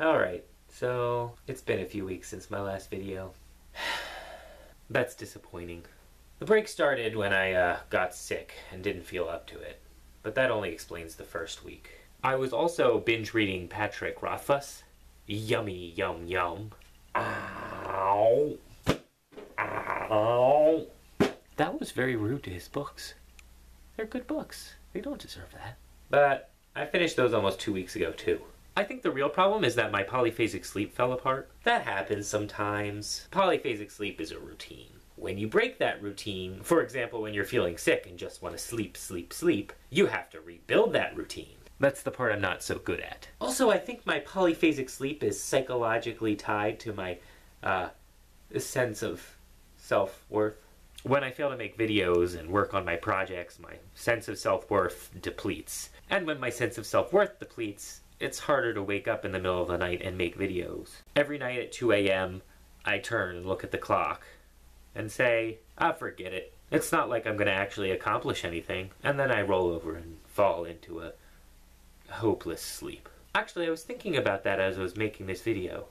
Alright, so it's been a few weeks since my last video. That's disappointing. The break started when I got sick and didn't feel up to it, but that only explains the first week. I was also binge reading Patrick Rothfuss. Yummy yum yum. Ow. Ow. That was very rude to his books. They're good books. They don't deserve that. But I finished those almost 2 weeks ago too. I think the real problem is that my polyphasic sleep fell apart. That happens sometimes. Polyphasic sleep is a routine. When you break that routine, for example when you're feeling sick and just want to sleep, sleep, sleep, you have to rebuild that routine. That's the part I'm not so good at. Also, I think my polyphasic sleep is psychologically tied to my sense of self-worth. When I fail to make videos and work on my projects, my sense of self-worth depletes. And when my sense of self-worth depletes, it's harder to wake up in the middle of the night and make videos. Every night at 2 a.m., I turn and look at the clock and say, forget it. It's not like I'm going to actually accomplish anything. And then I roll over and fall into a hopeless sleep. Actually, I was thinking about that as I was making this video.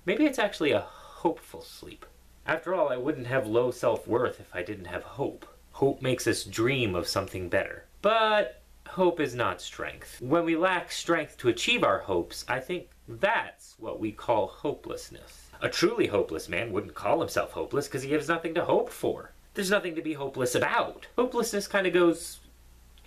Maybe it's actually a hopeful sleep. After all, I wouldn't have low self-worth if I didn't have hope. Hope makes us dream of something better. But hope is not strength. When we lack strength to achieve our hopes, I think that's what we call hopelessness. A truly hopeless man wouldn't call himself hopeless because he has nothing to hope for. There's nothing to be hopeless about. Hopelessness kind of goes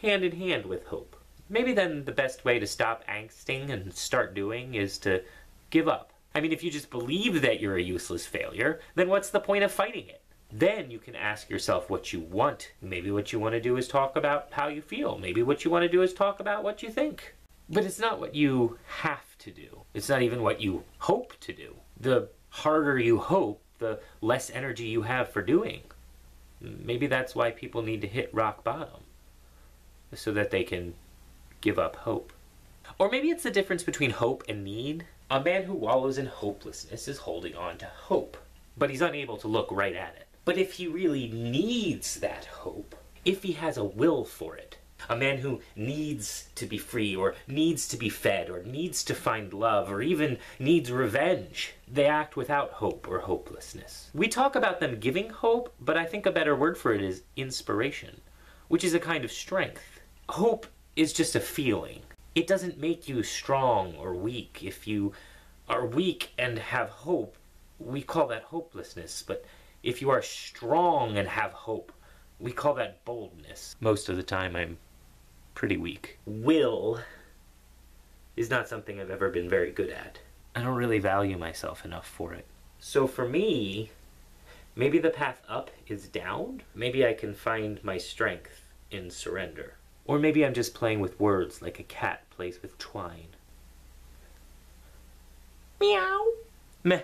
hand in hand with hope. Maybe then the best way to stop angsting and start doing is to give up. I mean, if you just believe that you're a useless failure, then what's the point of fighting it? Then you can ask yourself what you want. Maybe what you want to do is talk about how you feel. Maybe what you want to do is talk about what you think. But it's not what you have to do. It's not even what you hope to do. The harder you hope, the less energy you have for doing. Maybe that's why people need to hit rock bottom, so that they can give up hope. Or maybe it's the difference between hope and need. A man who wallows in hopelessness is holding on to hope, but he's unable to look right at it. But if he really needs that hope, if he has a will for it, a man who needs to be free, or needs to be fed, or needs to find love, or even needs revenge, they act without hope or hopelessness. We talk about them giving hope, but I think a better word for it is inspiration, which is a kind of strength. Hope is just a feeling. It doesn't make you strong or weak. If you are weak and have hope, we call that hopelessness. But if you are strong and have hope, we call that boldness. Most of the time I'm pretty weak. Will is not something I've ever been very good at. I don't really value myself enough for it. So for me, maybe the path up is down. Maybe I can find my strength in surrender. Or maybe I'm just playing with words like a cat plays with twine. Meow. Meh.